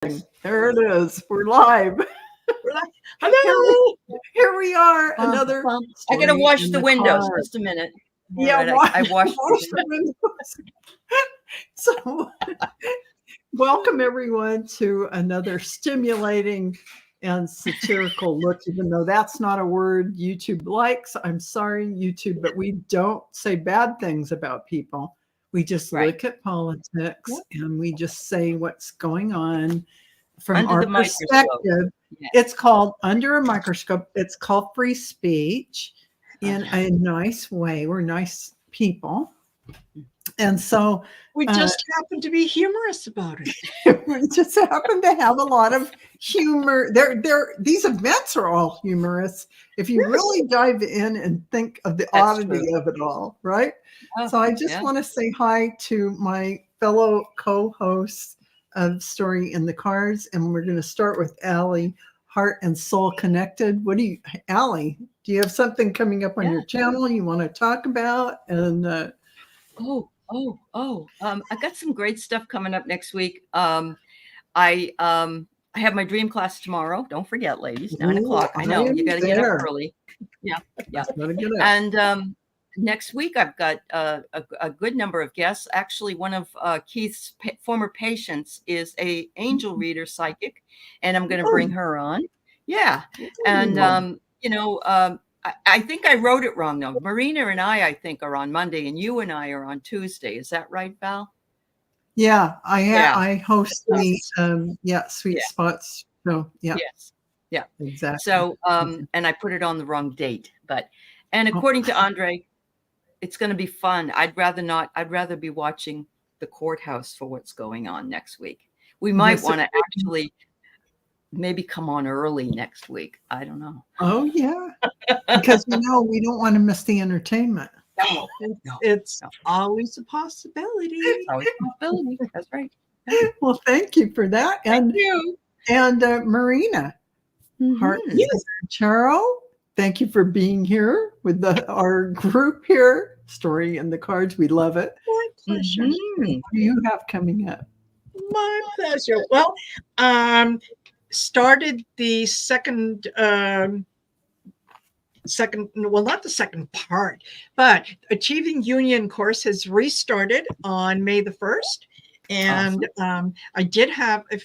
There it is. We're live. We're like, hello. Here we are. Another. I gotta wash the windows. Just a minute. Yeah, right, I washed the windows. So, welcome everyone to another stimulating and satirical look. Even though that's not a word YouTube likes, I'm sorry, YouTube, but we don't say bad things about people. We just look at politics and we just say what's going on from our perspective. It's called under a microscope. It's called free speech in a nice way. We're nice people. And so we just happen to be humorous about it. We just happen to have a lot of humor. These events are all humorous if you really dive in and think of the oddity of it all, right? So I just want to say hi to my fellow co-hosts of Story in the Cards, and we're going to start with Allie, Heart and Soul Connected. Allie, do you have something coming up on your channel you want to talk about? And I got some great stuff coming up next week. I have my dream class tomorrow. Don't forget, ladies, 9 o'clock. I know you got to get up early. Yeah. And next week I've got a good number of guests. Actually, one of Keith's former patients is a angel reader psychic, and I'm going to bring her on. Yeah, and I think I wrote it wrong though. Marina and I think, are on Monday, and you and I are on Tuesday. Is that right, Val? Yeah, I host the Sweet Spots. So yes, exactly. So and I put it on the wrong date, and according to Andre, it's going to be fun. I'd rather be watching the courthouse for what's going on next week. We might want to actually maybe come on early next week. I don't know. Oh yeah, because we don't want to miss the entertainment. No, it's always a possibility. It's always a possibility. That's right. Well, thank you for that. Thank you. And Marina, Heart, Cheryl, thank you for being here with our group here. Story in the Cards. We love it. My pleasure. What do you have coming up? My pleasure. Well, started the not the second part, but Achieving Union course has restarted on May the 1st. And I did have a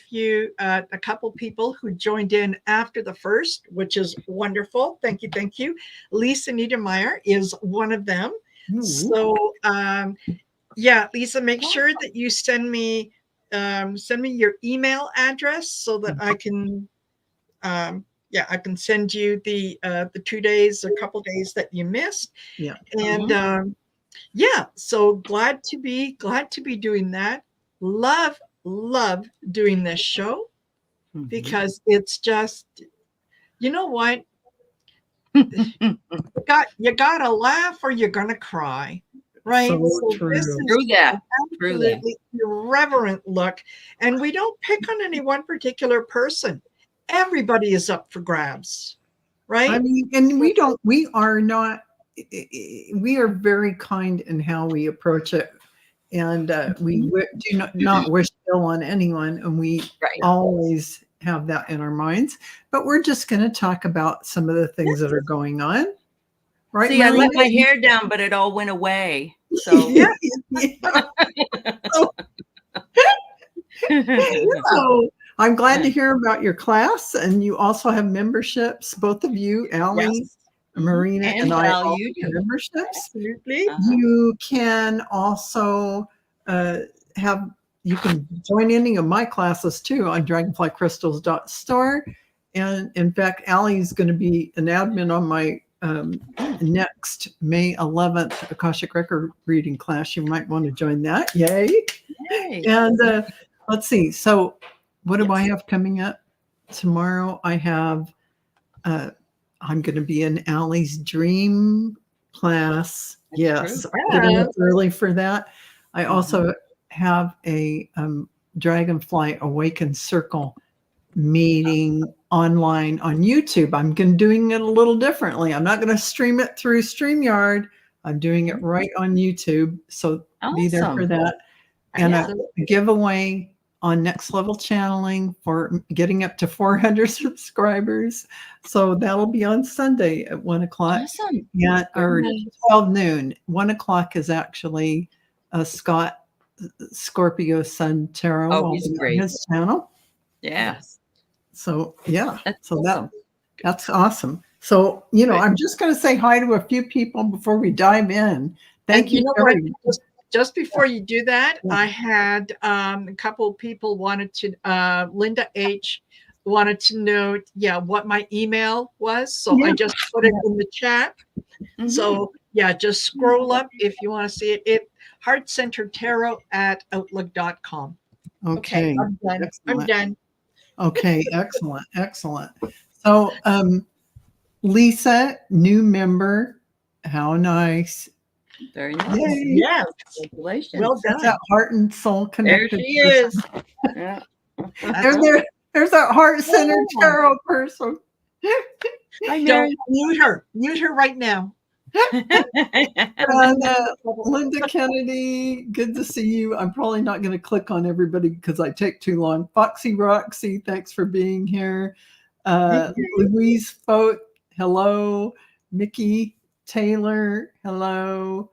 couple people who joined in after the first, which is wonderful. Thank you. Lisa Niedermeyer is one of them. So Lisa, make sure that you send me your email address so that I can I can send you the 2 days, a couple days that you missed. Yeah. And so glad to be doing that. Love doing this show because it's just, you know what? you gotta laugh or you're gonna cry, right? So true. This is True that. absolutely irreverent look, and we don't pick on any one particular person. Everybody is up for grabs, right? I mean, and we are very kind in how we approach it, and we do not wish ill on anyone, and we always have that in our minds. But we're just going to talk about some of the things that are going on, right? See, I let my hair down, but it all went away. So So I'm glad to hear about your class, and you also have memberships. Both of you, Allie, Marina, and I all have memberships. Absolutely. You can also you can join any of my classes too on dragonflycrystals.store. And in fact, Allie is going to be an admin on my next May 11th Akashic Record reading class. You might want to join that. Yay. And let's see. So what do I have coming up? Tomorrow I have, I'm going to be in Allie's dream class. Yes, I'm getting up early for that. I also have a Dragonfly Awaken Circle meeting online on YouTube. I'm doing it a little differently. I'm not going to stream it through StreamYard. I'm doing it right on YouTube. So be there for that. And a giveaway on Next Level Channeling for getting up to 400 subscribers. So that'll be on Sunday at 1 o'clock. Awesome. Yeah, or Nice. 12 noon. 1 o'clock is actually Scott Scorpio Sun Tarot. Oh, he's great. His channel. Yes. So yeah, That's so awesome. that's awesome. So, you know, I'm just going to say hi to a few people before we dive in. Thank you. Just before you do that, I had a couple of people wanted to, Linda H. wanted to know, what my email was. So I just put it in the chat. Mm-hmm. So just scroll up if you want to see it. heartcenteredtarot@outlook.com. Okay. I'm done. Excellent. I'm done. Okay, excellent, excellent. So, Lisa, new member, how nice. Very nice. Yay. Yes. Congratulations. Well That's done. that heart and soul There connected. she is. Yeah. There's that heart-centered tarot person. Hi, Don't Mary. mute her. Mute her right now. And, Linda Kennedy, good to see you. I'm probably not going to click on everybody because I take too long. Foxy Roxy, thanks for being here. Louise Fote, hello. Mickey Taylor, hello.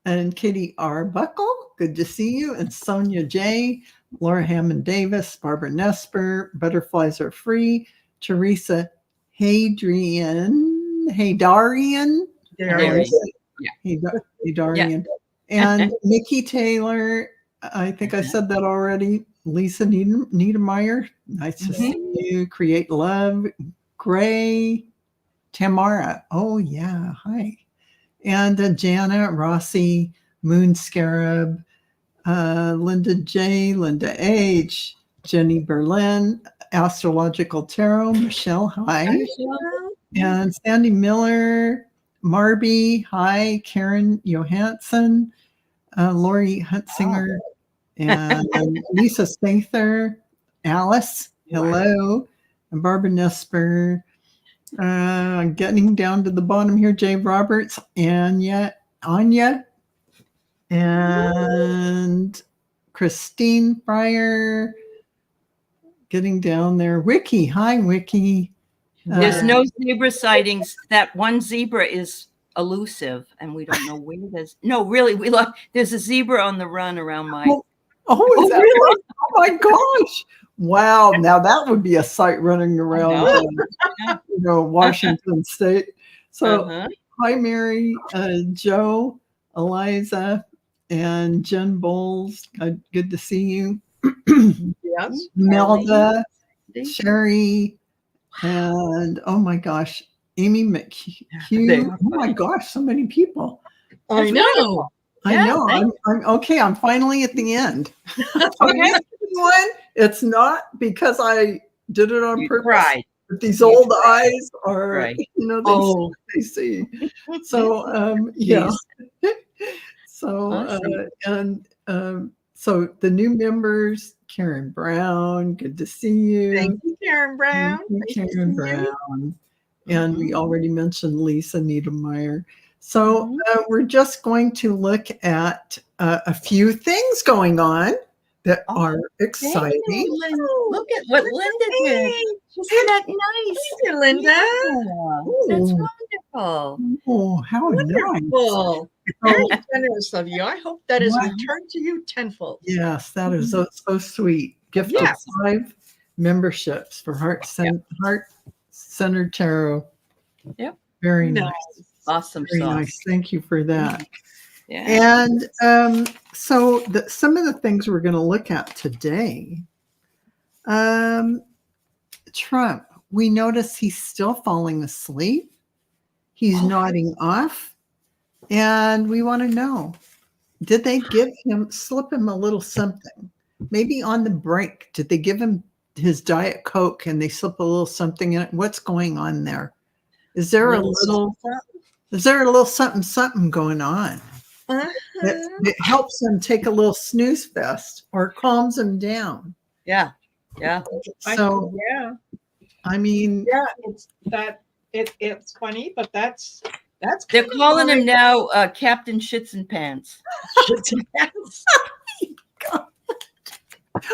And Katie R. Buckle, good to see you. And Sonia J., Laura Hammond Davis, Barbara Nesper, Butterflies Are Free, Teresa Haydarian. Darian. And Nikki Taylor, I think I said that already. Lisa Niedermeyer, nice to see you. Create Love, Gray, Tamara, oh yeah, hi. And Jana, Rossi, Moon Scarab, Linda J, Linda H, Jenny Berlin, Astrological Tarot, Michelle, hi. And Sandy Miller, Marby, hi, Karen Johansson, Lori Huntsinger, and Lisa Stather, Alice, hello, and Barbara Nesper, getting down to the bottom here, Jay Roberts, Anya, and Christine Fryer, getting down there, Wiki, hi, Wiki. There's no zebra sightings. That one zebra is elusive, and we don't know where there's. No, really, we look. There's a zebra on the run around my. Oh, really? Oh my gosh! Wow! Now that would be a sight running around, Washington State. So, hi, Mary, Joe, Eliza, and Jen Bowles. Good to see you. Yes. Melda, Sherry. And oh my gosh, Amy McHugh. Oh my gosh, so many people. I know. I know. I'm okay. I'm finally at the end. Okay. It's not because I did it on purpose. Right. But these old eyes are, they see. So yeah. So awesome. So the new members, Karen Brown, good to see you. Thank you, Karen Brown. Karen Brown. And we already mentioned Lisa Niedermeyer. So we're just going to look at a few things going on that are exciting. Look at what Linda did. Isn't that nice? Thank you, Linda. That's wonderful. Oh, how wonderful. Nice. Very generous of you. I hope that is returned to you tenfold. Yes, that is so sweet. Gift of 5 memberships for Heart-Centered Tarot. Yep. Very nice. Awesome. Very nice. Thank you for that. Yeah. And so some of the things we're going to look at today. Trump, we notice he's still falling asleep. He's nodding off. And we want to know, did they slip him a little something? Maybe on the break, did they give him his Diet Coke and they slip a little something in it? What's going on there? Is there a little something going on that helps him take a little snooze fest or calms him down? Yeah. So I mean, it's funny, but that's they're calling him now Captain Shits and Pants. Shits and Pants.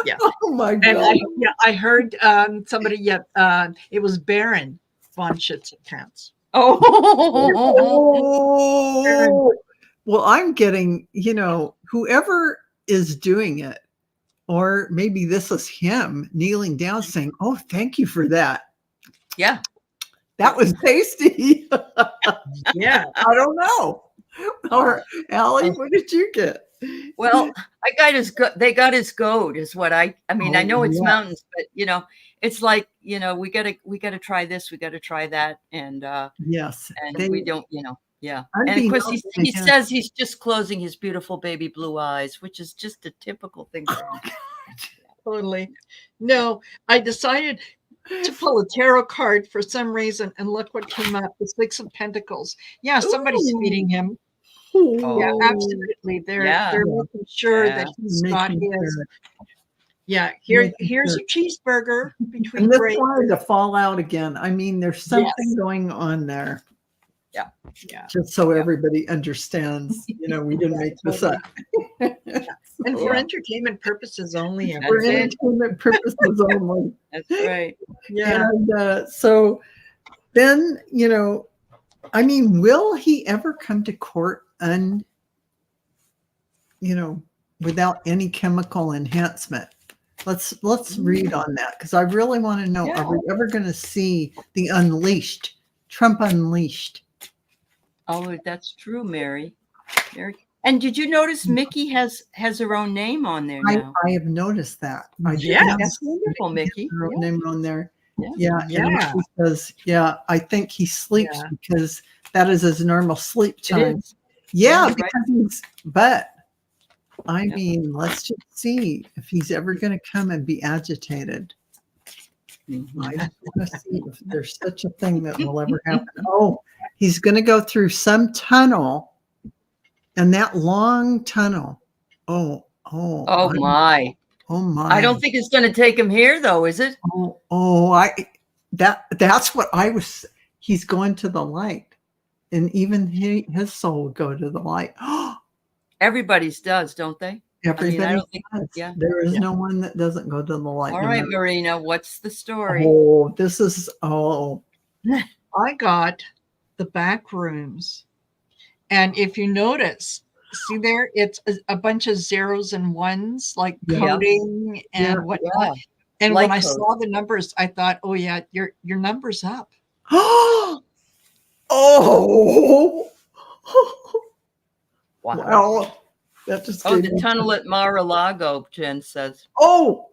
Yeah. Oh my And God. I heard somebody it was Baron von Schützenkrantz. Oh, Oh, well, I'm getting, whoever is doing it, or maybe this is him kneeling down saying, "Oh, thank you for that. yeah. That was tasty." Yeah. I don't know. Or Allie, what did you get? Well, they got his goat is what I mean, I know it's mountains, but it's like, we gotta try this, we gotta try that. And Yes. and we don't, yeah. I'd And of be course noticing he him. says he's just closing his beautiful baby blue eyes, which is just a typical thing for him. Totally. No, I decided to pull a tarot card for some reason, and look what came up: the Six of Pentacles. Yeah, somebody's Ooh. feeding him. Oh. Yeah, absolutely. They're making sure that he's got his. Sure. Yeah, here's your cheeseburger between And this breaks. wanted to fall out again. I mean, there's something going on there. Yeah. Yeah. Just so everybody understands, we didn't make this up. And for entertainment purposes only. For entertainment purposes only. That's right. Yeah. And so then, I mean, will he ever come to court without any chemical enhancement? Let's read on that, because I really want to know, are we ever going to see the unleashed, Trump unleashed? Oh, that's true, Mary. And did you notice Mickey has her own name on there now? I have noticed that. That's wonderful, Mickey. Her own name on there. Yeah. And she says, I think he sleeps because that is his normal sleep time. Yeah, because but I mean, let's just see if he's ever going to come and be agitated. I just want to see if there's such a thing that will ever happen. Oh, he's going to go through some tunnel, and that long tunnel. Oh my. Oh my. I don't think it's going to take him here, though, is it? That's what I was. He's going to the light, and even his soul will go to the light. Everybody's does, don't they? Everybody does. There is no one that doesn't go to the light. All right, Marina, what's the story? I got the back rooms, and if you notice, see there, it's a bunch of zeros and ones, like coding and whatnot. Yeah. And when I saw the numbers, I thought, oh yeah, your number's up. Oh. Wow. Well, that just the tunnel at Mar-a-Lago, Jen says. Oh,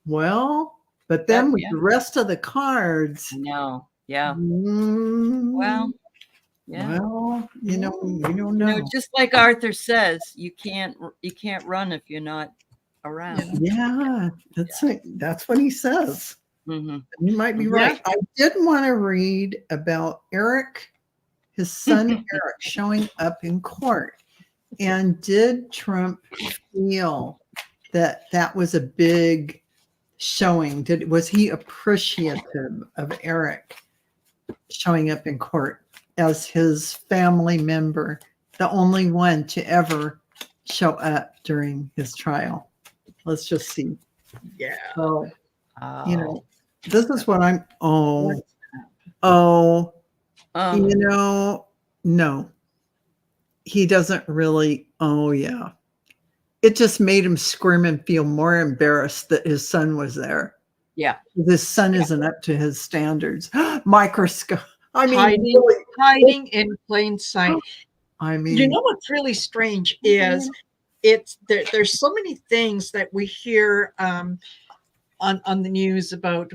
well, but then with the rest of the cards. No, yeah. Well, yeah. Well, we don't know. Just like Arthur says, you can't run if you're not around. Yeah, that's what he says. Mm-hmm. You might be right. I did want to read about Eric, his son Eric, showing up in court. And did Trump feel that was a big showing? Was he appreciative of Eric showing up in court as his family member, the only one to ever show up during his trial? Let's just see. Yeah. So, this is what I'm. No. He doesn't really. It just made him squirm and feel more embarrassed that his son was there. Yeah. His son isn't up to his standards. Microscope. I mean, hiding in plain sight. I mean, what's really strange is there's so many things that we hear on the news about,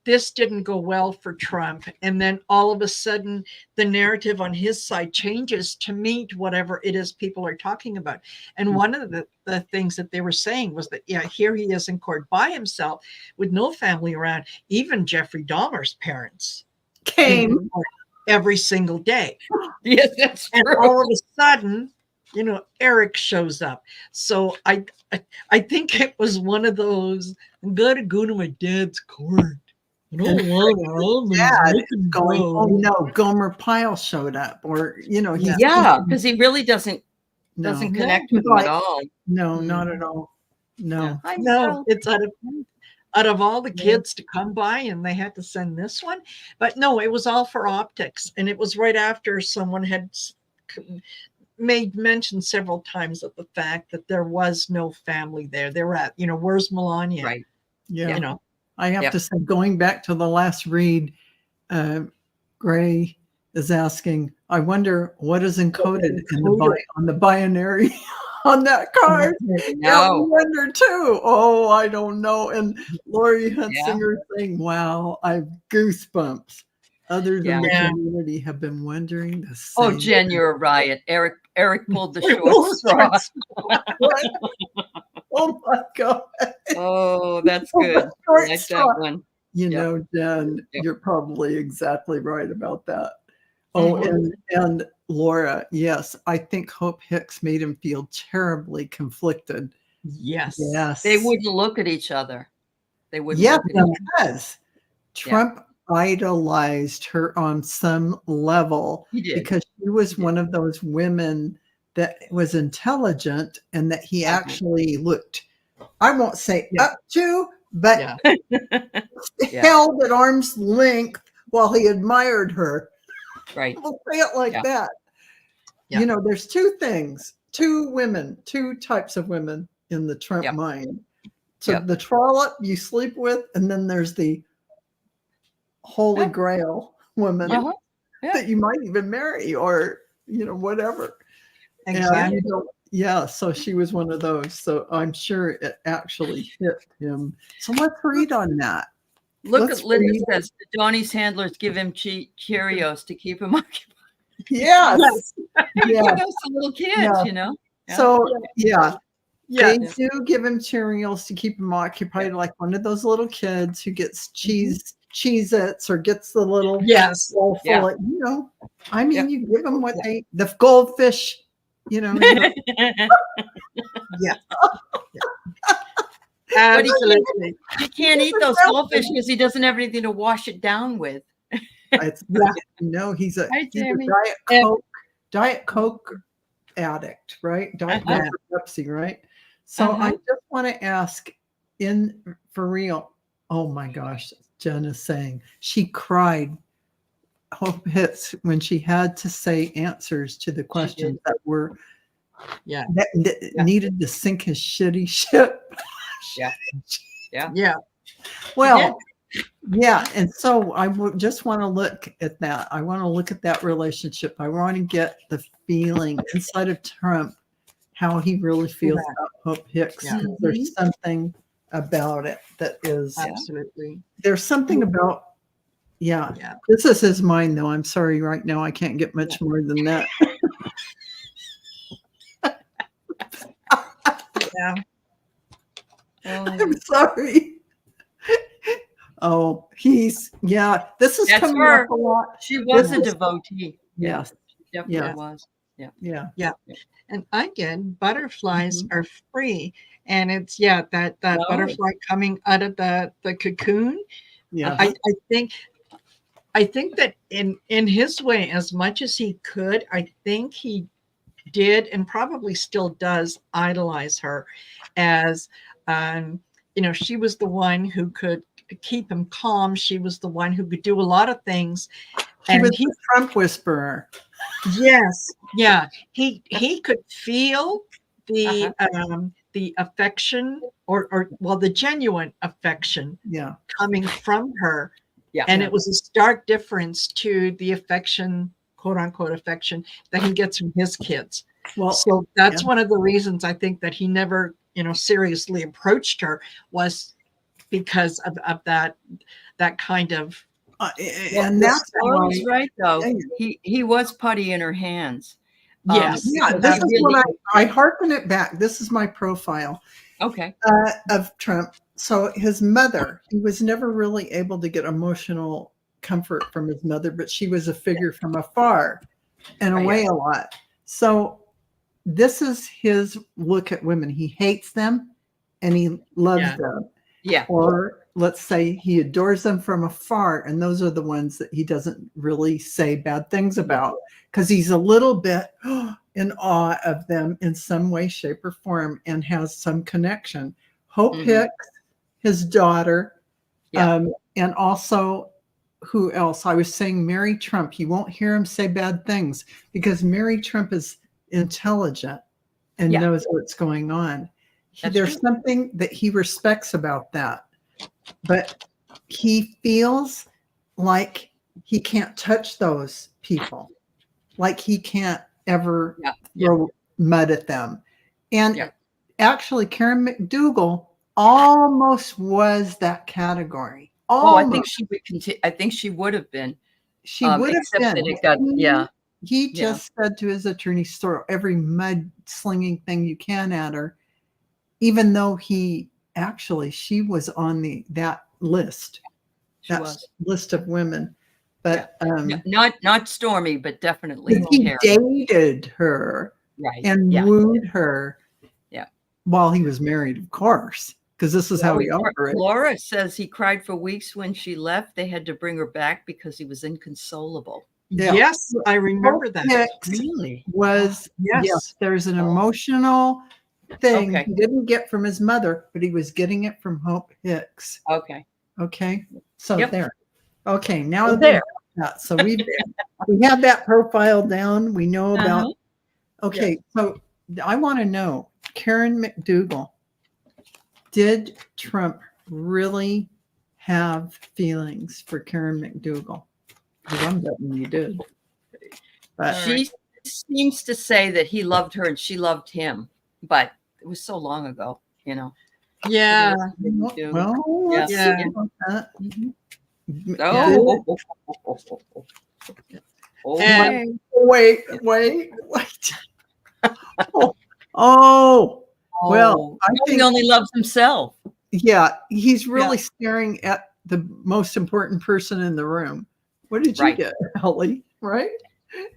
this didn't go well for Trump. And then all of a sudden, the narrative on his side changes to meet whatever it is people are talking about. And one of the things that they were saying was that, here he is in court by himself with no family around. Even Jeffrey Dahmer's parents came every single day. Yes, that's true. And all of a sudden, Eric shows up. So I think it was one of those, I'm going to go to my dad's court. I don't want going, Gomer Pyle showed up, or, because he really doesn't no. Doesn't connect with them at all. No, not at all. No. Hi, No, Gerald. it's out of all the kids to come by, and they had to send this one. But no, it was all for optics, and it was right after someone had made mention several times of the fact that there was no family there. They were at, where's Melania? Right. Yeah. I have to say, going back to the last read, Gray is asking, I wonder what is encoded on the binary on that card. No. I wonder too. Oh, I don't know. And Lori Hunsinger saying, wow, I've goosebumps. Others in the community have been wondering the same. Oh, Jen, you're a riot. Eric pulled the short straw. Oh my God. Oh, that's good. I like that one. Jen, you're probably exactly right about that. Oh, and Laura, yes, I think Hope Hicks made him feel terribly conflicted. Yes. They wouldn't look at each other. They wouldn't. Yeah, because Trump idolized her on some level because she was one of those women that was intelligent and that he actually looked, I won't say up to, but held at arm's length while he admired her. Right. We'll say it like that. Yeah. There's two types of women in the Trump mind. So the trollop you sleep with, and then there's the holy grail woman that you might even marry or, whatever. Exactly. And, so she was one of those. So I'm sure it actually hit him. So let's read on that. Look at Linda says, Donnie's handlers give him Cheerios to keep him occupied. Yes. Those little kids, So, they do give him Cheerios to keep him occupied, like one of those little kids who gets Cheez-Its or gets the little bowl full of, I mean, you give them the goldfish, Absolutely. He can't eat those goldfish because he doesn't have anything to wash it down with. He's a Diet Coke addict, right? Diet Coke or Pepsi, right? So I just want to ask, for real, oh my gosh, Jen is saying she cried. Hope Hits when she had to say answers to the questions that were that needed to sink his shitty ship. Well, and so I just want to look at that. I want to look at that relationship. I want to get the feeling inside of Trump, how he really feels about Hope Hicks. There's something about it that is absolutely. There's something about this is his mind, though. I'm sorry, right now I can't get much more than that. I'm sorry. Oh, this is That's coming her. up a lot. She was a devotee. Yes. Definitely was. Yeah. And again, butterflies are free. And it's that butterfly coming out of the cocoon. Yeah. I think that in his way, as much as he could, I think he did and probably still does idolize her as she was the one who could keep him calm. She was the one who could do a lot of things. He was the Trump whisperer. Yes. Yeah. He could feel the affection or the genuine affection coming from her. And it was a stark difference to the affection, quote unquote affection, that he gets from his kids. Well, so that's one of the reasons I think that he never, seriously approached her, was because of that kind of. And that's Laurie's right, though. He was putty in her hands. Yes. This is what I harken it back. This is my profile. Okay. Of Trump. So his mother, he was never really able to get emotional comfort from his mother, but she was a figure from afar and away a lot. So this is his look at women. He hates them and he loves them. Yeah. Or let's say he adores them from afar. And those are the ones that he doesn't really say bad things about because he's a little bit, in awe of them in some way, shape, or form and has some connection. Hope Hicks, his daughter, and also who else? I was saying Mary Trump. You won't hear him say bad things because Mary Trump is intelligent and knows what's going on. There's something that he respects about that, but he feels like he can't touch those people, like he can't ever throw mud at them. And actually, Karen McDougal almost was that category. Almost. Oh, I think she would continue. I think she would have been. She would have been. That it got, He just said to his attorney, throw every mud slinging thing you can at her, even though she was on that list. List of women. But not Stormy, but definitely he dated her and wooed her while he was married, of course, because this is how he operated. Laura says he cried for weeks when she left. They had to bring her back because he was inconsolable. Yes, I remember that. Really? Yes, there's an emotional thing he didn't get from his mother, but he was getting it from Hope Hicks. Okay. So there. Okay, now there. So we have that profile down. We know about. So I want to know, Karen McDougal, did Trump really have feelings for Karen McDougal? Because I'm betting he did. But she seems to say that he loved her and she loved him, but it was so long ago, Yeah. Well, let's see about that. And wait. Well, I think he only loves himself. Yeah, he's really staring at the most important person in the room. What did you get, Ellie? Right?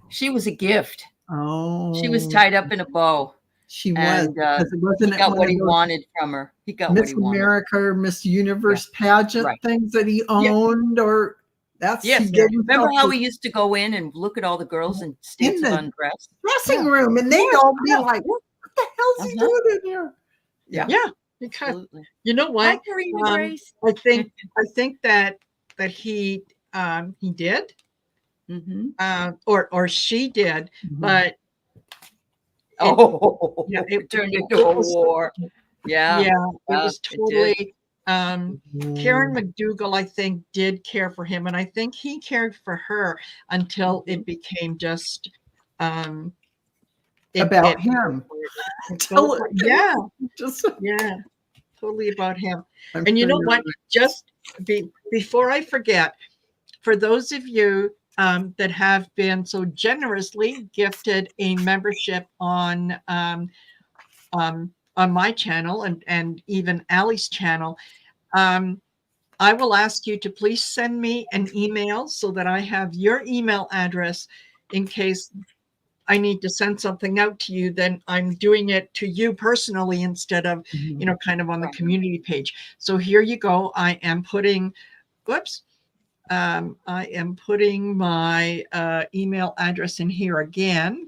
She was a gift. Oh, she was tied up in a bow. She was. He got what he wanted from her. He got Miss America or Miss Universe pageant things that he owned, or that's remember how we used to go in and look at all the girls in states of undress dressing room, and they'd all be like, "What the hell's he doing in here?" Yeah. Because you know what? I think that he did, or she did, but it turned into a war. It was totally. Karen McDougal, I think, did care for him, and I think he cared for her until it became just about him. Totally about him. And you know what? Just before I forget, for those of you that have been so generously gifted a membership on my channel and even Allie's channel, I will ask you to please send me an email so that I have your email address in case I need to send something out to you. Then I'm doing it to you personally instead of, kind of on the community page. So here you go. I am putting, my email address in here again.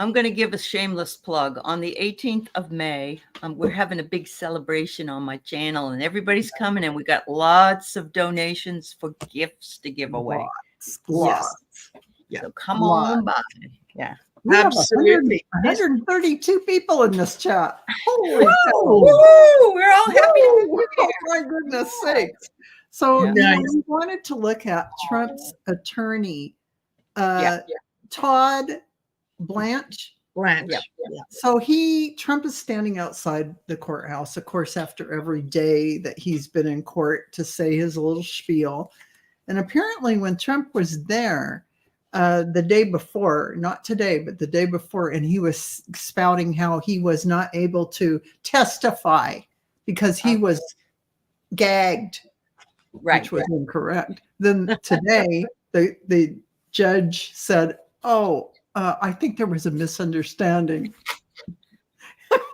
I'm going to give a shameless plug. On the 18th of May, we're having a big celebration on my channel, and everybody's coming, and we got lots of donations for gifts to give away. Lots. So come on by. Yeah. We Absolutely. 132 people in this chat. Holy cow. We're all happy. Oh my goodness sakes. So we wanted to look at Trump's attorney, Todd Blanche. So Trump is standing outside the courthouse, of course, after every day that he's been in court to say his little spiel. And apparently when Trump was there the day before, not today, but the day before, and he was spouting how he was not able to testify because he was gagged, which was incorrect. Then today, the judge said, I think there was a misunderstanding.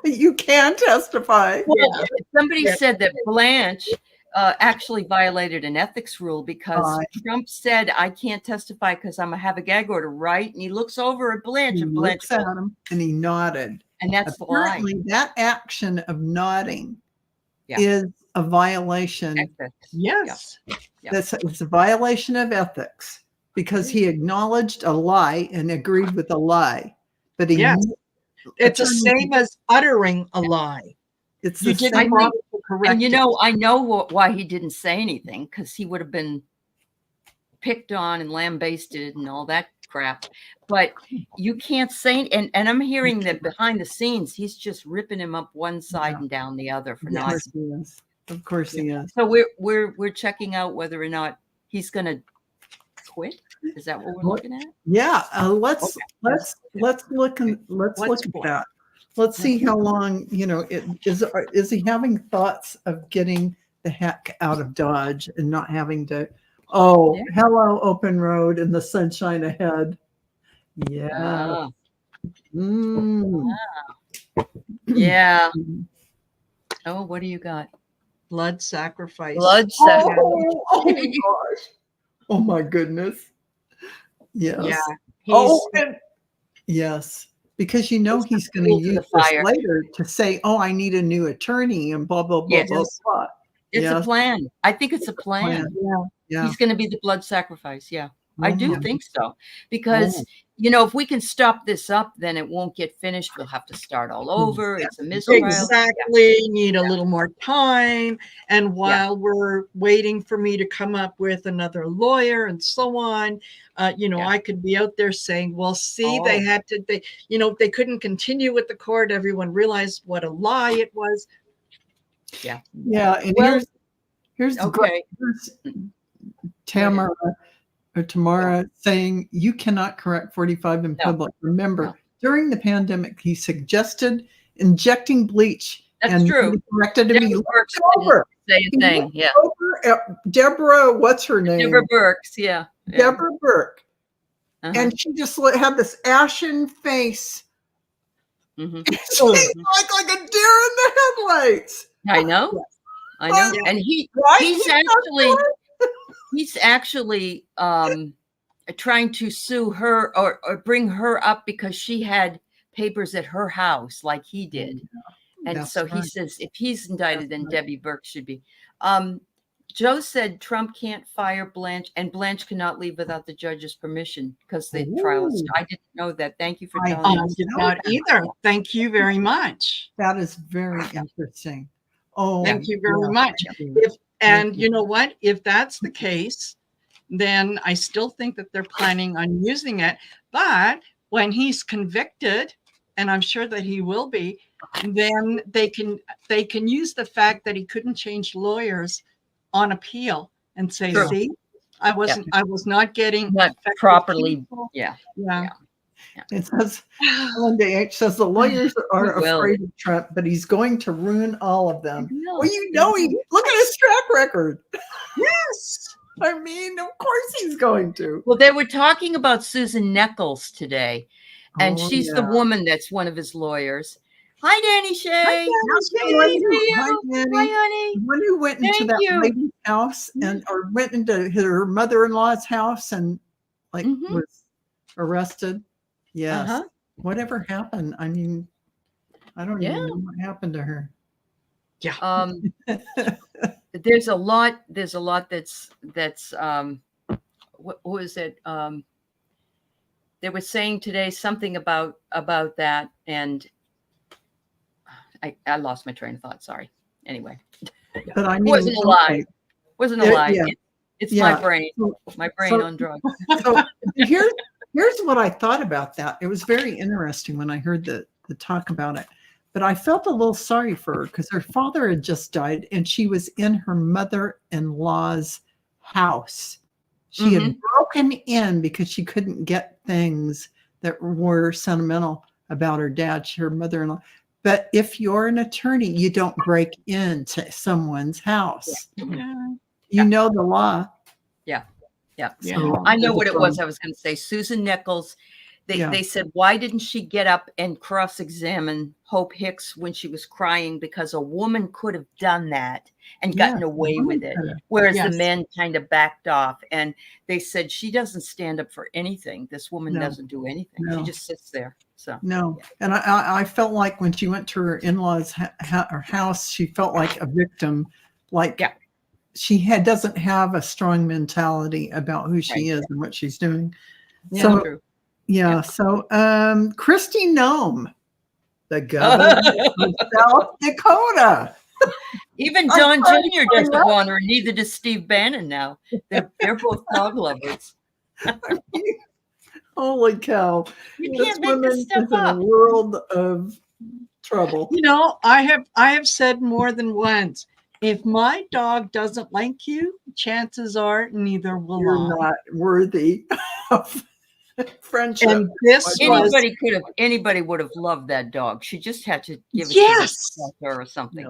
You can testify. Well, somebody said that Blanche actually violated an ethics rule because Trump said, I can't testify because I have a gag order, right? And he looks over at Blanche, and Blanche looks at him and he nodded. And that's the lie. That action of nodding is a violation. Ethics. Yes. It's a violation of ethics because he acknowledged a lie and agreed with a lie. But it's the same as uttering a lie. It's you didn't bother to correct and I know why he didn't say anything, because he would have been picked on and lambasted and all that crap. But you can't say, and I'm hearing that behind the scenes, he's just ripping him up one side and down the other for not. Of course he is. So we're checking out whether or not he's going to quit. Is that what we're looking at? Yeah. Let's look at that. Let's see how long, is he having thoughts of getting the heck out of Dodge and not having to, hello, open road and the sunshine ahead. Yeah. Yeah. Oh, what do you got? Blood sacrifice. Blood sacrifice. Oh my gosh. Oh my goodness. Yes. Yeah. Yes. Because he's going to use this later to say, I need a new attorney and blah, blah, blah, blah, blah. It's a plan. I think it's a plan. Yeah. He's going to be the blood sacrifice. Yeah. I do think so. Because, if we can stop this up, then it won't get finished. We'll have to start all over. It's a mistrial. Exactly. Need a little more time. And while we're waiting for me to come up with another lawyer and so on, I could be out there saying, well, see, they couldn't continue with the court. Everyone realized what a lie it was. Yeah. Yeah. And here's Tamara saying you cannot correct 45 in public. Remember, during the pandemic, he suggested injecting bleach. That's true. Corrected him. He looked over. Say a thing. Yeah. Deborah, what's her name? Deborah Burks. Yeah. Deborah Burke. And she just had this ashen face. She looked like a deer in the headlights. I know. And he's actually trying to sue her or bring her up because she had papers at her house like he did. And so he says if he's indicted, then Debbie Burke should be. Joe said Trump can't fire Blanche, and Blanche cannot leave without the judge's permission because the trial is. I didn't know that. Thank you for telling us. I did not either. Thank you very much. That is very interesting. Thank you very much. And you know what? If that's the case, then I still think that they're planning on using it. But when he's convicted, and I'm sure that he will be, then they can use the fact that he couldn't change lawyers on appeal and say, see, I was not getting properly. People. Yeah. It says, Linda H says the lawyers are afraid of Trump, but he's going to ruin all of them. Well, look at his track record. Yes. I mean, of course he's going to. Well, they were talking about Susan Nichols today, and she's the woman that's one of his lawyers. Hi, Danny Shay. Hi, Danny. Hi, honey. When you went into that lady's house or went into her mother-in-law's house and was arrested. Yes. Whatever happened? I mean, I don't even know what happened to her. Yeah. There's a lot that's what was it? They were saying today something about that, and I lost my train of thought. Sorry. Anyway, but I mean, wasn't a lie. Wasn't a lie. It's my brain. My brain on drugs. So here's what I thought about that. It was very interesting when I heard the talk about it. But I felt a little sorry for her because her father had just died and she was in her mother-in-law's house. She had broken in because she couldn't get things that were sentimental about her dad, her mother-in-law. But if you're an attorney, you don't break into someone's house. You know the law. So I know what it was. I was going to say Susan Nichols They said, why didn't she get up and cross-examine Hope Hicks when she was crying? Because a woman could have done that and gotten away with it, whereas the men kind of backed off. And they said, she doesn't stand up for anything. This woman doesn't do anything. She just sits there. So and I felt like when she went to her in-laws' house, she felt like a victim, like she doesn't have a strong mentality about who she is and what she's doing. So true. So Christy Nome, the governor of South Dakota. Even Don Jr. doesn't want her, neither does Steve Bannon now. They're both dog lovers. Holy cow. You This can't make woman this stuff is in up. a world of trouble. You know, I have said more than once, if my dog doesn't like you, chances are neither will You're not worthy of friendship. And this anybody would have loved that dog. She just had to give it to her or something.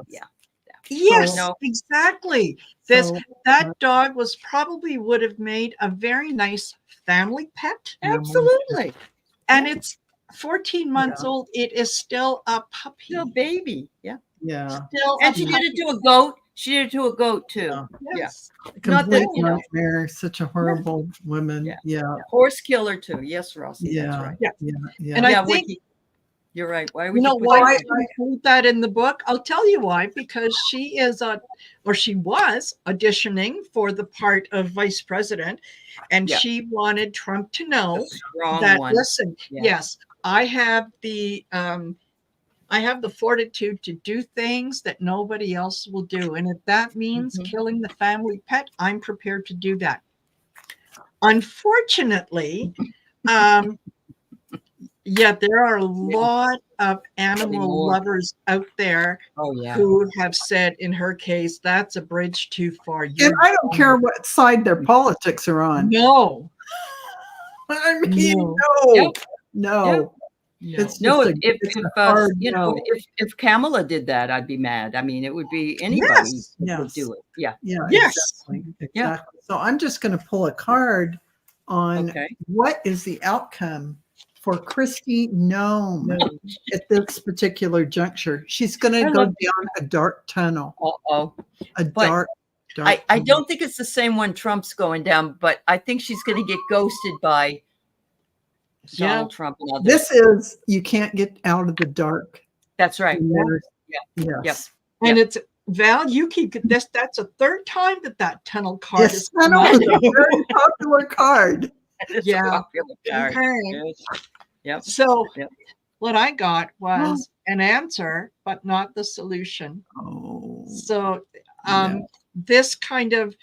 Yes, exactly. That dog would have made a very nice family pet. Absolutely. And it's 14 months old. It is still a puppy. Still a baby. Yeah. Still and she did it to a goat. She did it to a goat too. Yes. Not that, nightmare. Such a horrible woman. Horse killer too. Yes, Rossi. That's right. And I think you're right. Why would you know put why I include that in the book? I'll tell you why. Because she was auditioning for the part of vice president, and she wanted Trump to know that. Listen, yes, I have the fortitude to do things that nobody else will do, and if that means killing the family pet, I'm prepared to do that. Unfortunately, there are a lot of animal lovers out there who have said, in her case, that's a bridge too far. And I don't care what side their politics are on. No. I mean, no. It's if Kamala did that, I'd be mad. I mean, it would be anybody would do it. Exactly. So I'm just going to pull a card on what is the outcome for Christy Nome at this particular juncture. She's going to go down a dark tunnel. Dark I don't think it's the same one Trump's going down, but I think she's going to get ghosted by Donald Trump and others. This is, you can't get out of the dark. That's right. Yes. And it's Val, you keep this. That's a third time that tunnel card is a very popular card. It's a popular card. Okay. So what I got was an answer, but not the solution. So this kind of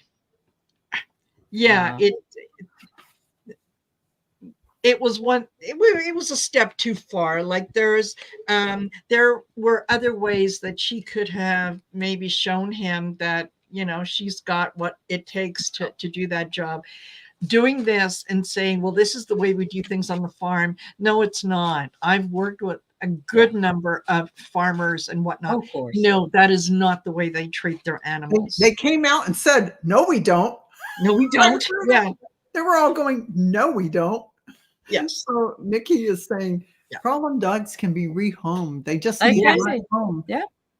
it was a step too far. Like there were other ways that she could have maybe shown him that, she's got what it takes to do that job. Doing this and saying, well, this is the way we do things on the farm. No, it's not. I've worked with a good number of farmers and whatnot. Of course. No, that is not the way they treat their animals. They came out and said, no, we don't. No, we don't. They were all going, no, we don't. Yes. So Nikki is saying problem dogs can be rehomed. They just need a right home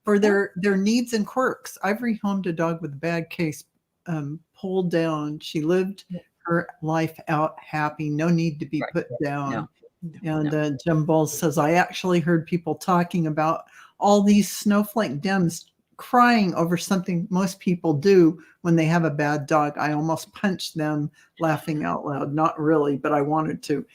for their needs and quirks. I've rehomed a dog with a bad case, pulled down. She lived her life out happy, no need to be put down. And Jim Bowles says, I actually heard people talking about all these snowflake Dems crying over something most people do when they have a bad dog. I almost punched them laughing out loud. Not really, but I wanted to.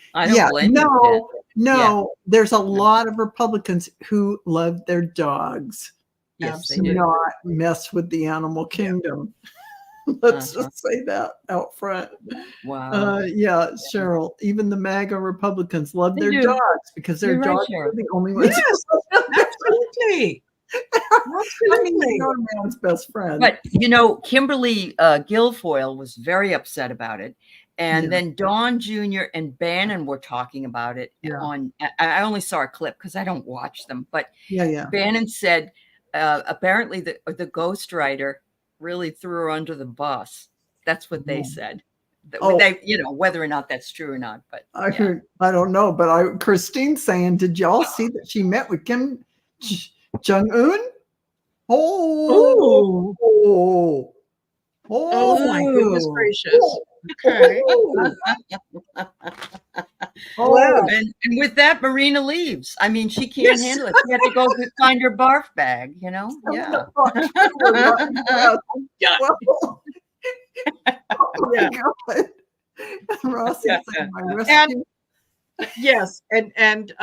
There's a lot of Republicans who love their dogs. Yes, do not mess with the animal kingdom. Let's just say that out front. Wow. Cheryl, even the MAGA Republicans love their dogs because their dogs are the only ones. Yes, absolutely. I mean, they're a man's best friend. But Kimberly Guilfoyle was very upset about it. And then Don Jr. and Bannon were talking about it on. I only saw a clip because I don't watch them. But Bannon said apparently the ghostwriter really threw her under the bus. That's what they said. They, whether or not that's true or not. But I heard, I don't know, but Christine's saying, did y'all see that she met with Kim Jong-un? Oh. Oh my goodness gracious. Okay. And with that, Marina leaves. I mean, she can't handle it. She had to go find her barf bag, Yeah. Rossi saying my rescue. And yes, and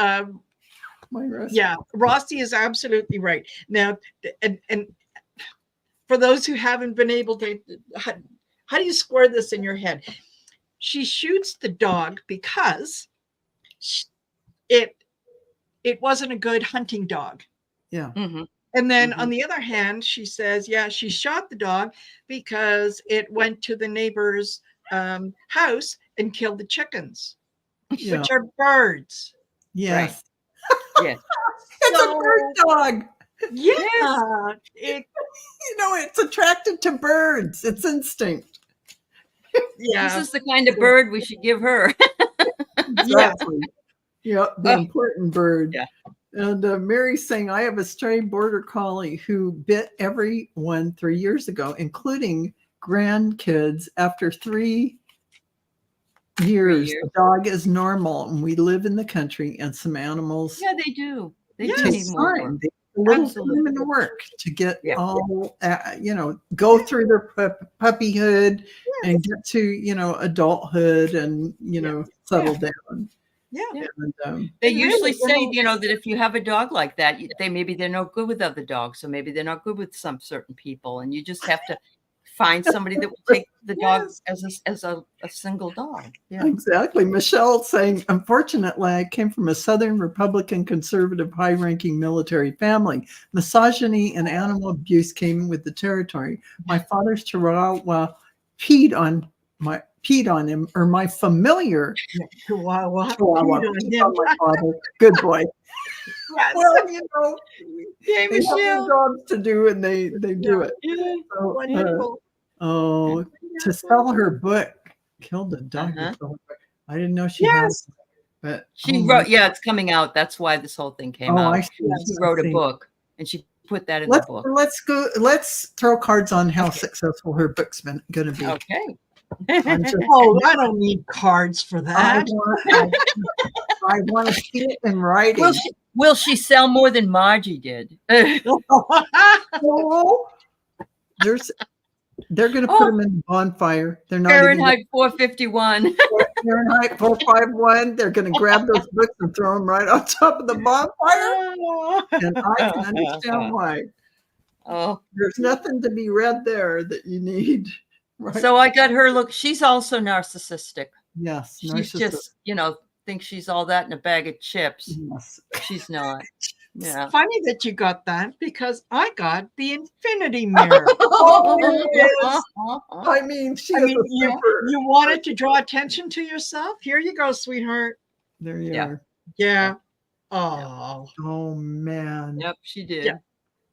yeah, Rossi is absolutely right. Now, and for those who haven't been able to, how do you square this in your head? She shoots the dog because it wasn't a good hunting dog. Yeah. And then on the other hand, she says, yeah, she shot the dog because it went to the neighbor's house and killed the chickens, which are birds. Yes. Right. Yes. It's a bird dog. Yeah. It's attracted to birds. It's instinct. Yeah. This is the kind of bird we should give her. Exactly. Yeah, the important bird. Yeah. And Mary's saying, I have a stray border collie who bit everyone 3 years ago, including grandkids. After 3 years, the dog is normal, and we live in the country, and some animals. Yeah, they do. They It do takes need more work. a little time and work to get all, go through their puppyhood and get to, adulthood and, settle down. Yeah. And, they usually say, that if you have a dog like that, they're no good with other dogs. So maybe they're not good with some certain people. And you just have to find somebody that will take the dog as a single dog. Yeah. Exactly. Michelle saying, unfortunately, I came from a Southern Republican conservative high-ranking military family. Misogyny and animal abuse came with the territory. My father's Chihuahua peed on him, or my familiar Chihuahua peed on my father. Good boy. Yes. Well, they have their jobs to do, and they do it. So, to sell her book, killed a dog. I didn't know she had, but she wrote. Yeah, it's coming out. That's why this whole thing came out. I see. She wrote a book, and she put that in the book. Let's throw cards on how successful her book's going to be. Okay. I don't need cards for that. I want to see it in writing. Will she sell more than Margie did? They're going to put them in the bonfire. They're not Fahrenheit 451. Fahrenheit 451. They're going to grab those books and throw them right on top of the bonfire. And I can understand why. There's nothing to be read there that you need. Right. So I got her look. She's also narcissistic. Yes. She's just, thinks she's all that in a bag of chips. Yes. She's not. Yeah. It's funny that you got that because I got the infinity mirror. I mean, you wanted to draw attention to yourself. Here you go, sweetheart. There you are. Yeah. Oh man. Yep, she did. Yeah.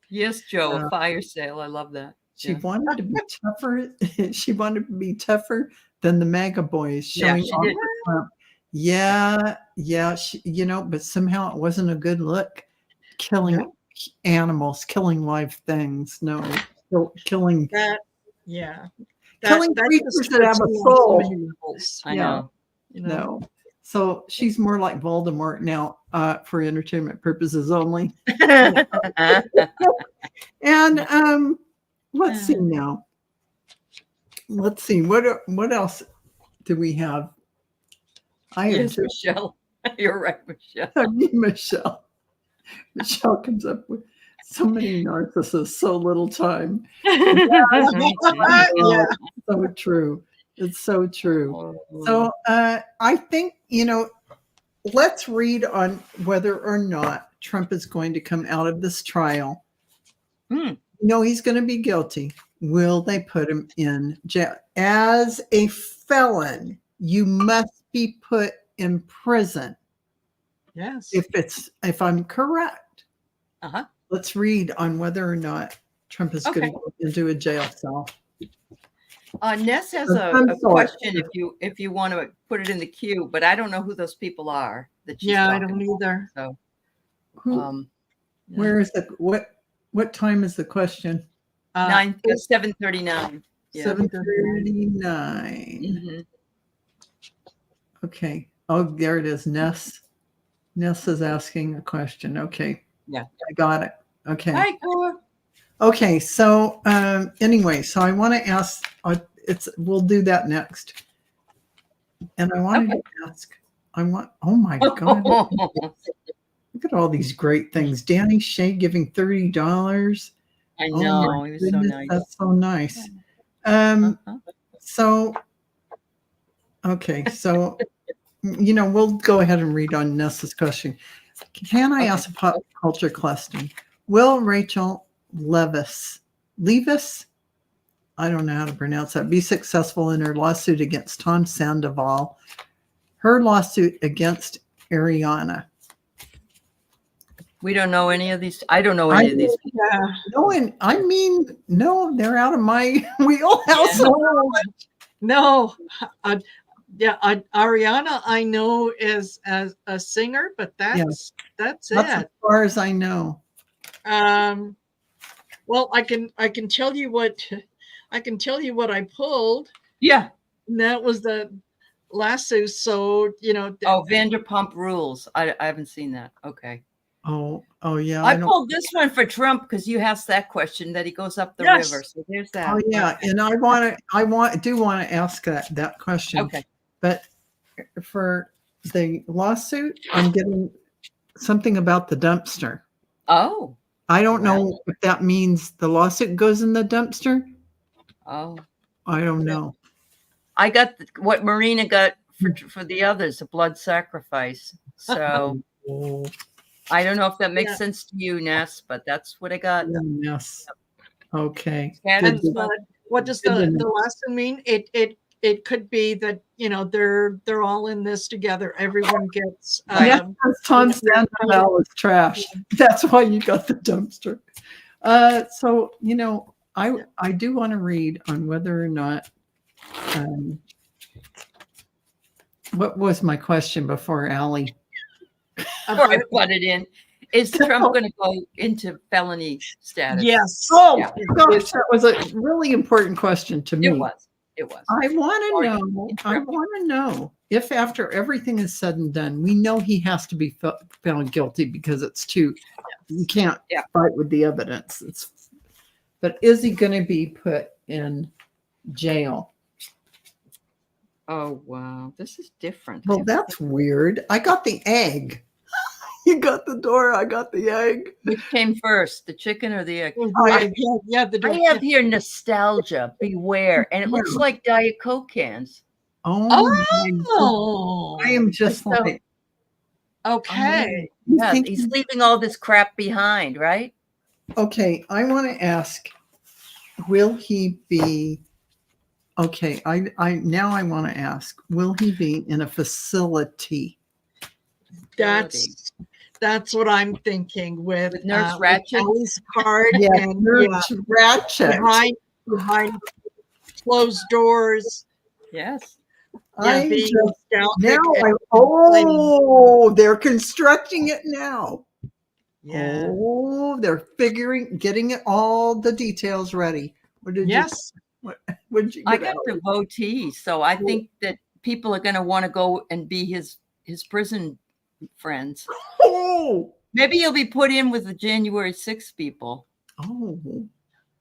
Yes, Joe, a fire sale. I love that. She wanted to be tougher. She wanted to be tougher than the MAGA boys showing off the Trump. Yeah. She, but somehow it wasn't a good look. Killing animals, killing live things. No, killing. Killing creatures that have a soul. I know. No. So she's more like Voldemort now, for entertainment purposes only. And let's see now. Let's see what else do we have? Michelle. You're right, Michelle. I mean, Michelle. Michelle comes up with so many narcissists, so little time. So true. It's so true. So I think, let's read on whether or not Trump is going to come out of this trial. He's going to be guilty. Will they put him in jail? As a felon, you must be put in prison. Yes. If I'm correct. Let's read on whether or not Trump is going to go into a jail cell. Ness has Some a sort. question if you want to put it in the queue, but I don't know who those people are that she's Yeah, I talking don't either. about. So, Who, where is the what time is the question? 7:39. Yeah. 7:39. Mhm. Okay. Oh, there it is. Ness. Ness is asking a question. Okay. Yeah. I got it. Okay. Hi, Cora. Okay. So anyway, so I want to ask. We'll do that next. And I wanted to ask. Oh my God. Look at all these great things. Danny Shea giving $30. I Oh know. my He was so goodness, nice. that's so nice. So, okay, so we'll go ahead and read on Nessa's question. Can I ask a pop culture question? Will Rachel Levis, I don't know how to pronounce that, be successful in her lawsuit against Tom Sandoval, her lawsuit against Ariana? We don't know any of these. I don't know any of these people. Yeah. No, they're out of my wheelhouse. No. Ariana, I know is as a singer, but that's That's it. as far as I know. Well, I can tell you what I pulled. Yeah. And that was the lawsuit. So Vanderpump Rules. I haven't seen that. Okay. Oh yeah. I pulled this one for Trump because you asked that question that he goes up the river. So there's that. Oh yeah, and I do want to ask that question. Okay. But for the lawsuit, I'm getting something about the dumpster. Oh. I don't know if that means the lawsuit goes in the dumpster. Oh. I don't know. I got what Marina got for the others, a blood sacrifice. So I don't know if that makes sense to you, Ness, but that's what I got. Yes. Okay. What does the lawsuit mean? It could be that they're all in this together. Everyone gets. Tom Sandoval is trash. That's why you got the dumpster. So I do want to read on whether or not. What was my question before, Allie? Before I put it in, is Trump going to go into felony status? Yes. Oh gosh, that was a really important question to me. It was. I want to know if after everything is said and done, we know he has to be found guilty because you can't fight with the evidence. But is he going to be put in jail? Oh, wow. This is different. Well, that's weird. I got the egg. You got the door. I got the egg. Which came first, the chicken or the egg? I have here nostalgia, beware. And it looks like Diet Coke cans. Oh. I am just like. Okay. Yeah, he's leaving all this crap behind, right? Okay. I want to ask, will he be... Okay, I want to ask, will he be in a facility? That's what I'm thinking with Nurse Ratchet. Card and Nurse Ratchet behind closed doors. Yes. They're constructing it now. Yeah. Oh, they're getting it all the details ready. What did you? What you? I got devotees, so I think that people are going to want to go and be his prison friends. Oh, maybe he'll be put in with the January 6th people. Oh,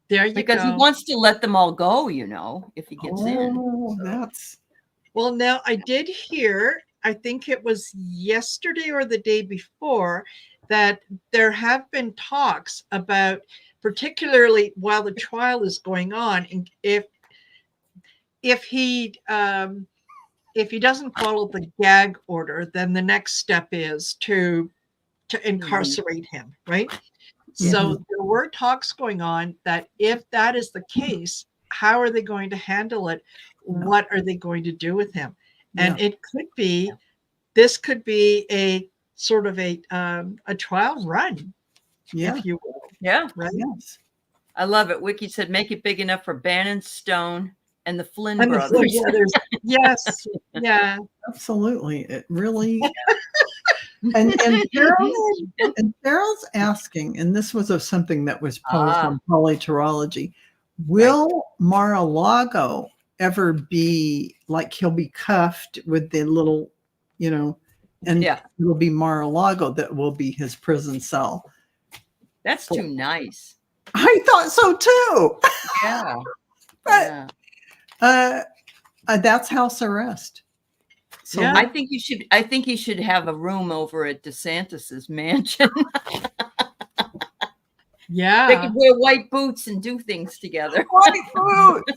there you because he wants to let them all go, if he gets in. Oh, that's. Well, now I did hear, I think it was yesterday or the day before, that there have been talks about, particularly while the trial is going on, and if he doesn't follow the gag order, then the next step is to incarcerate him, right? So there were talks going on that if that is the case, how are they going to handle it? What are they going to do with him? And this could be a sort of a trial run, if you will. Yeah. Right. Yes. I love it. Wiki said, make it big enough for Bannon, Stone, and the Flynn And the Flynn brothers. brothers. Yes. Yeah. Absolutely. It really. And Carol's asking, and this was something that was posed on Polytarology. Will Mar-a-Lago ever be like he'll be cuffed with the little, and it will be Mar-a-Lago that will be his prison cell? That's too nice. I thought so too. Yeah. But that's house arrest. So I think he should have a room over at DeSantis's mansion. Yeah. They could wear white boots and do things together. White boots.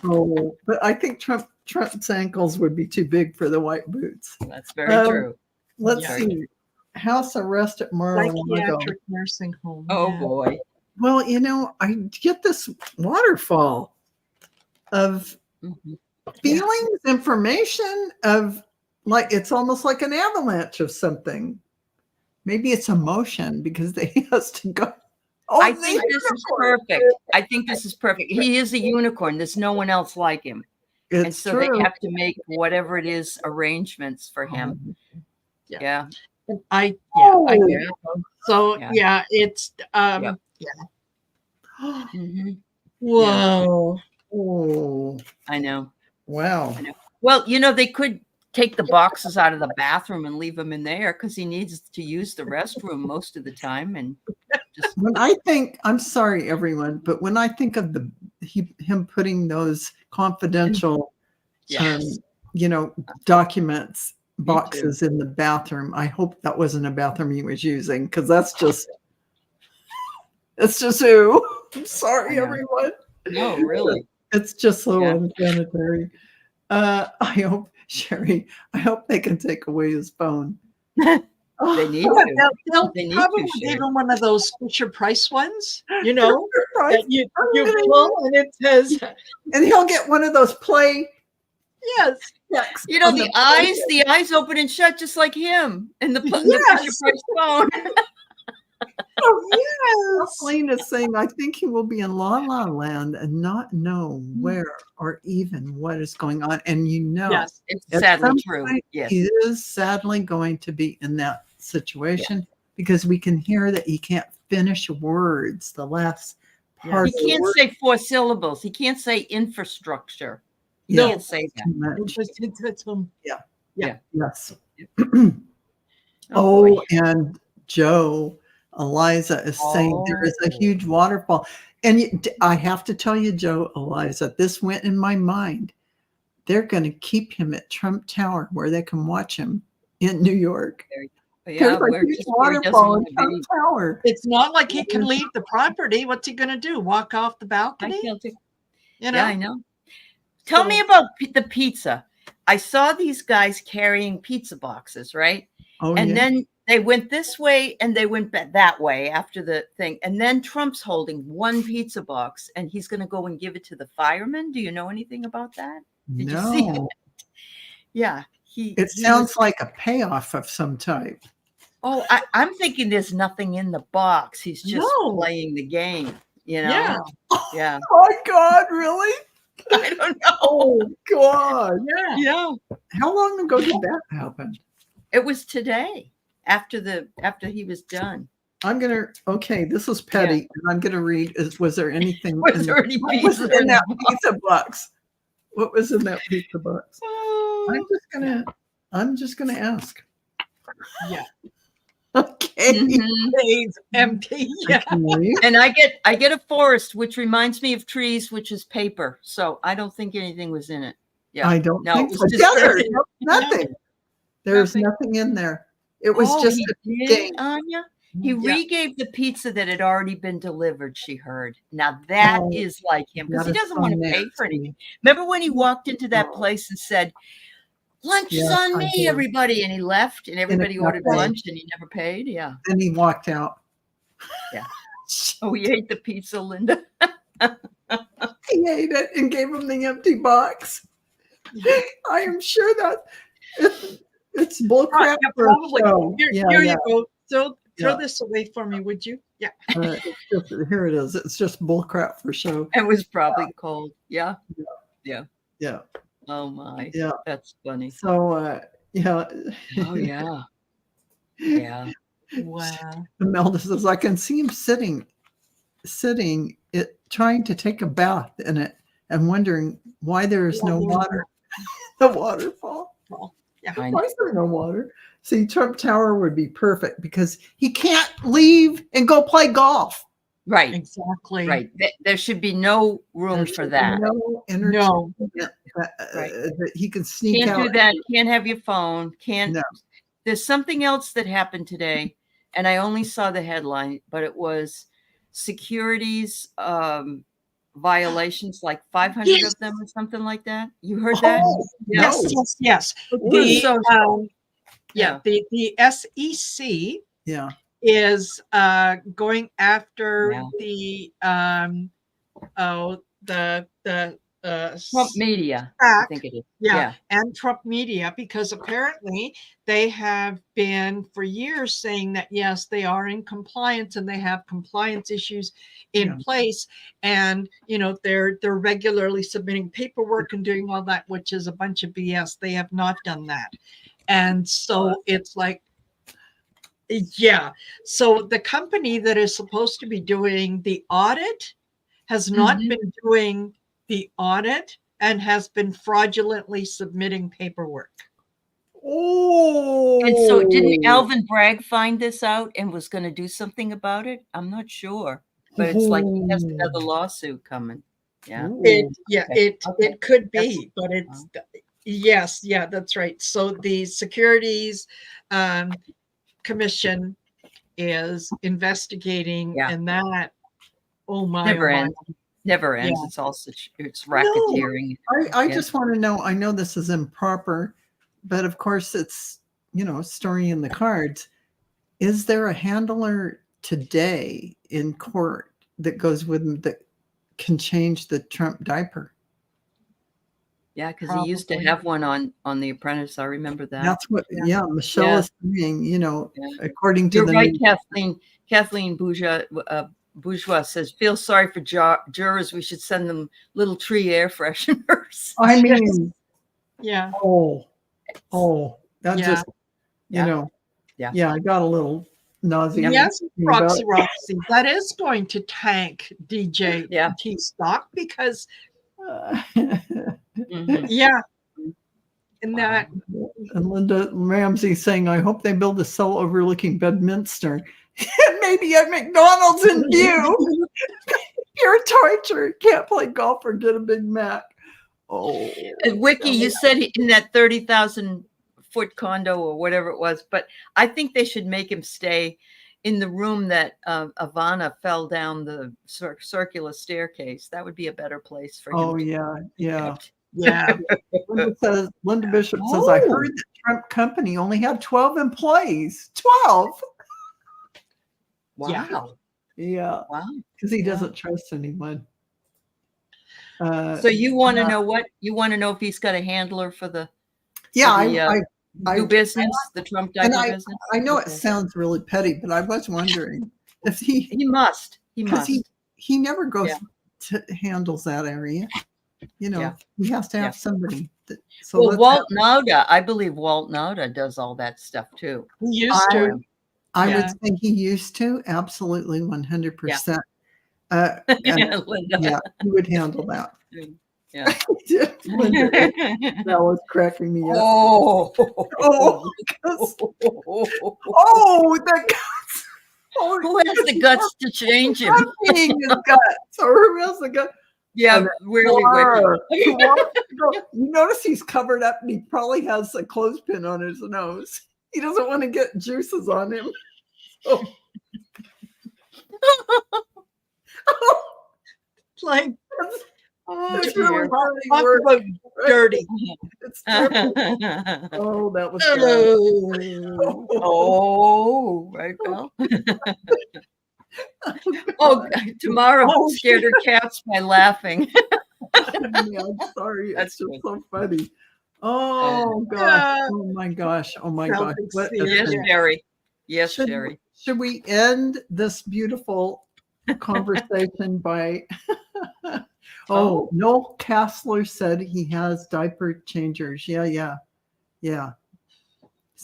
Oh, but I think Trump's ankles would be too big for the white boots. That's very true. Let's see. House arrest at Mar-a-Lago. Psychiatric nursing home. Oh boy. Well, I get this waterfall of feelings, information of like it's almost like an avalanche of something. Maybe it's emotion because he has to go. Oh, I think this is perfect. I think this is perfect. He is a unicorn. There's no one else like him. And so they have to make whatever it is arrangements for him. Yeah. I get it. So it's Whoa. Oh, I know. Wow. I know. Well, they could take the boxes out of the bathroom and leave them in there because he needs to use the restroom most of the time. And just when I think, I'm sorry, everyone, but when I think of him putting those confidential, documents boxes in the bathroom, I hope that wasn't a bathroom he was using because that's just who. I'm sorry, everyone. No, really. It's just so unsanitary. I hope, Sherry, I hope they can take away his phone. They need to. They'll probably give him one of those Fisher Price ones, that you pull and it says, and he'll get one of those play. Yes. The eyes open and shut just like him in the Fisher Price phone. Oh, yes. Colleen is saying, I think he will be in La La Land and not know where or even what is going on. And yes, it's sadly true. Yes. He is sadly going to be in that situation because we can hear that he can't finish words. The last part. He can't say 4 syllables. He can't say infrastructure. He can't say that. Yes. Oh, and Joe. Eliza is saying there is a huge waterfall. And I have to tell you, Joe, Eliza, this went in my mind. They're going to keep him at Trump Tower where they can watch him in New York. Yeah, waterfall in Trump Tower. It's not like he can leave the property. What's he going to do? Walk off the balcony? Yeah, I know. Tell me about the pizza. I saw these guys carrying pizza boxes, right? Oh, and then they went this way and they went that way after the thing. And then Trump's holding one pizza box and he's going to go and give it to the firemen. Do you know anything about that? Did you see it? Yeah. It sounds like a payoff of some type. Oh, I'm thinking there's nothing in the box. He's just playing the game, Yeah. Yeah. Oh my God, really? I don't know. Oh God. Yeah. How long ago did that happen? It was today. After he was done. This is petty, and I'm gonna read. Was there anything was there any pizza in that pizza box? What was in that pizza box? I'm just gonna ask. Yeah. Okay. It's empty. Yeah. And I get a forest, which reminds me of trees, which is paper. So I don't think anything was in it. Yeah. I don't think so. Nothing. There's nothing in there. It was just a game. Anya. He regave the pizza that had already been delivered, she heard. Now that is like him because he doesn't want to pay for anything. Remember when he walked into that place and said, lunch is on me, everybody. And he left and everybody ordered lunch and he never paid. Yeah. And he walked out. Yeah. Oh, he ate the pizza, Linda. He ate it and gave him the empty box. I am sure that it's bullcrap. Here you go. Throw this away for me, would you? Yeah. Here it is. It's just bullcrap for show. It was probably cold. Yeah. Yeah. Yeah. Oh my. Yeah. That's funny. So, yeah. Oh yeah. Yeah. Wow. Imelda says, I can see him sitting, trying to take a bath in it and wondering why there is no water. The waterfall. Yeah. Why is there no water? See, Trump Tower would be perfect because he can't leave and go play golf. Right. Exactly. Right. There should be no room for that. No energy. No. Right. That he can sneak Can't out. do that. Can't have your phone. Can't. No. There's something else that happened today, and I only saw the headline, but it was securities violations, like 500 of them or something like that. You heard that? Yes, No. yes. The SEC is going after the Trump media, I think it is. And Trump media, because apparently they have been for years saying that yes, they are in compliance and they have compliance issues in place, and they're regularly submitting paperwork and doing all that, which is a bunch of BS. They have not done that, and so it's like, so the company that is supposed to be doing the audit has not been doing the audit and has been fraudulently submitting paperwork. Oh. And so didn't Alvin Bragg find this out and was going to do something about it? I'm not sure, but it's like he has another lawsuit coming. Yeah. It could be, but it's that's right. So the Securities Commission is investigating, and that never ends. It's racketeering. I just want to know, I know this is improper, but of course it's, story in the cards. Is there a handler today in court that goes with them that can change the Trump diaper? Yeah, because he used to have one on The Apprentice. I remember that. That's what, Michelle is saying, according to You're right, Kathleen Bourgeois says, feel sorry for jurors. We should send them little tree air fresheners. I mean, that just, I got a little nausea. Yes, Roxy, that is going to tank DJ T stock because, and that. And Linda Ramsey saying, I hope they build a cell overlooking Bedminster. Maybe at McDonald's in view. Pure torture. Can't play golf or get a Big Mac. Oh, and Wiki, you said in that 30,000-foot condo or whatever it was, but I think they should make him stay in the room that AVANA fell down the circular staircase. That would be a better place for him. Oh, yeah. Linda Bishop says, I heard that Trump company only had 12 employees. 12. Wow. Yeah. Wow. Because he doesn't trust anyone. So you want to know what? You want to know if he's got a handler for the new business, the Trump diaper business? I know it sounds really petty, but I was wondering if he must. He never goes to handles that area. He has to have somebody. Walt Nauda, I believe Walt Nauda does all that stuff too. He used to. I would say he used to, absolutely 100%. Linda. He would handle that. Yeah. Linda, that was cracking me up. Who has the guts to change him? His guts, or who has the guts? Yeah, really wicked. You notice he's covered up and he probably has a clothespin on his nose. He doesn't want to get juices on him. Like, it's really hard dirty. It's oh, that was right, Bill. Tomorrow scared her cats by laughing. I'm sorry. It's just so funny. Oh gosh. Oh my gosh. Oh my gosh. Yes, Sherry. Yes, Sherry. Should we end this beautiful conversation by Oh, Noel Castler said he has diaper changers. Yeah.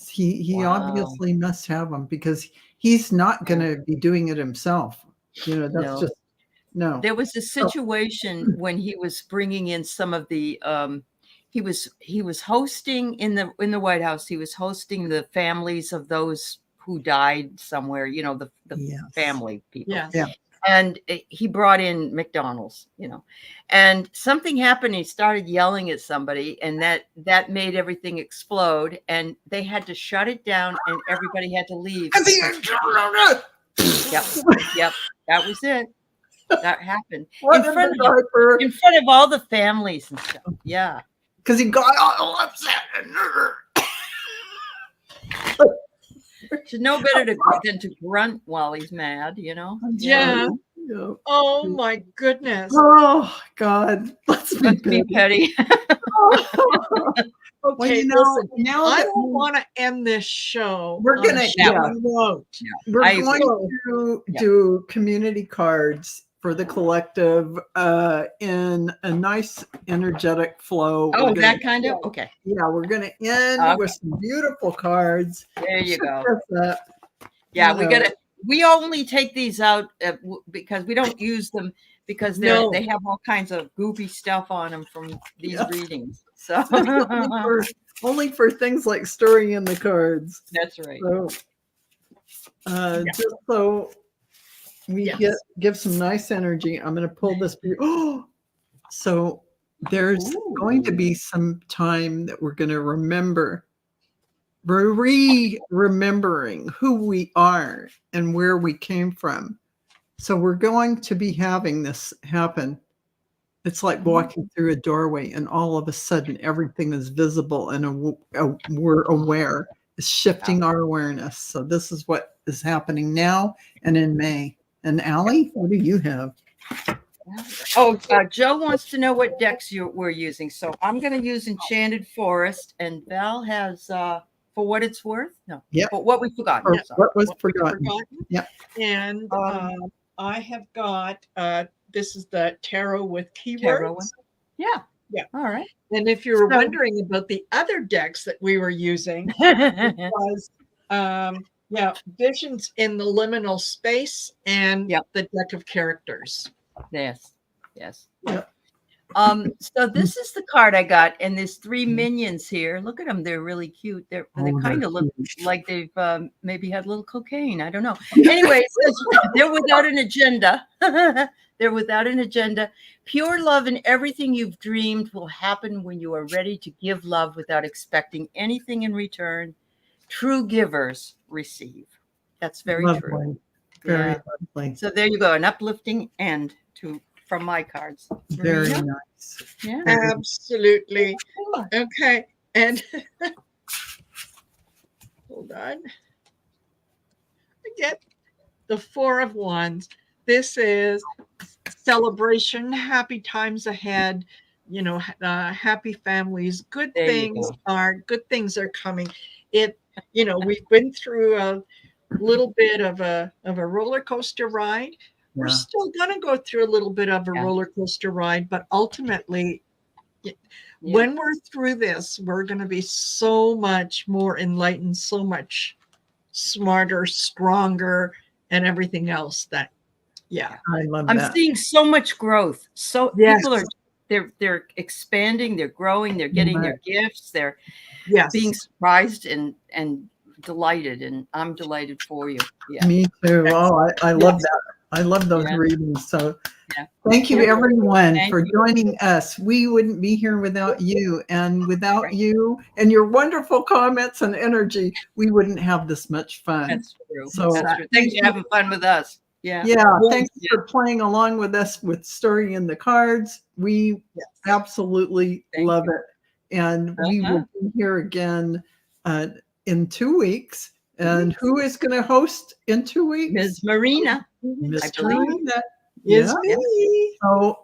He obviously must have them because he's not going to be doing it himself. That's just no. There was a situation when he was bringing in some of the he was hosting in the White House. He was hosting the families of those who died somewhere, the family people. Yeah. And he brought in McDonald's, and something happened. He started yelling at somebody, and that made everything explode. And they had to shut it down, and everybody had to leave. Yep, that was it. That happened in front of all the families and stuff. Yeah, because he got all upset. Should know better than to grunt while he's mad, Yeah. Oh my goodness. Oh God. Let's be petty. Okay, listen, now I don't want to end this show. We're going to do community cards for the collective in a nice energetic flow. Oh, that kind of? Okay. Yeah, we're going to end with some beautiful cards. There you go. Yeah, we only take these out because we don't use them because they have all kinds of goopy stuff on them from these readings. So only for things like storing in the cards. That's right. So, just so we give some nice energy. I'm going to pull this. So there's going to be some time that we're going to remember. We're remembering who we are and where we came from. So we're going to be having this happen. It's like walking through a doorway and all of a sudden everything is visible and we're aware. It's shifting our awareness. So this is what is happening now and in May. And Allie, what do you have? Oh, Joe wants to know what decks we're using. So I'm going to use Enchanted Forest, and Val has For What It's Worth. No, but What We Forgot. What Was Forgotten. Yeah. And I have got this is the tarot with keywords. Yeah. All right. And if you were wondering about the other decks that we were using, it was Visions in the Liminal Space and the Deck of Characters. Yes. So this is the card I got, and there's 3 minions here. Look at them; they're really cute. They kind of look like they've maybe had a little cocaine. I don't know. Anyway, they're without an agenda. They're without an agenda. Pure love and everything you've dreamed will happen when you are ready to give love without expecting anything in return. True givers receive. That's very true. Very lovely. So there you go, an uplifting end from my cards. Very nice. Yeah, absolutely. Okay, and hold on. I get the 4 of Wands. This is celebration, happy times ahead. Happy families. Good things are coming. We've been through a little bit of a roller coaster ride. We're still going to go through a little bit of a roller coaster ride, but ultimately, when we're through this, we're going to be so much more enlightened, so much smarter, stronger, and everything else. I love that. I'm seeing so much growth. So people are they're expanding, they're growing, they're getting their gifts, they're being surprised and delighted, and I'm delighted for you. Yeah. Me too. Oh, I love that. I love those readings. So thank you everyone for joining us. We wouldn't be here without you, and without you and your wonderful comments and energy, we wouldn't have this much fun. That's true. So thanks for having fun with us. Thanks for playing along with us with Story in the Cards. We absolutely love it. And we will be here again in 2 weeks. And who is going to host in 2 weeks? Ms. Marina. Ms. Marina is me. So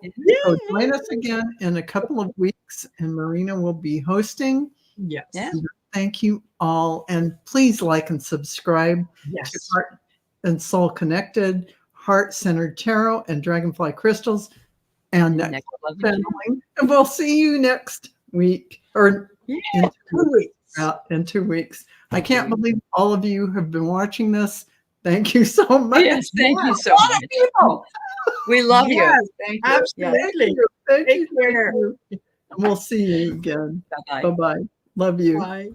join us again in a couple of weeks, and Marina will be hosting. Yes. Yeah. Thank you all. And please like and subscribe to Heart and Soul Connected, Heart Centered Tarot, and Dragonfly Crystals. and Next, next love you. channeling. And we'll see you next week or In 2 weeks. in 2 weeks. I can't believe all of you have been watching this. Thank you so much. Yes, thank you so much. People. We love Yes, you. Thank you. absolutely. Thank Take you. care. And we'll see you again. Bye-bye. Bye-bye. Love you. Bye.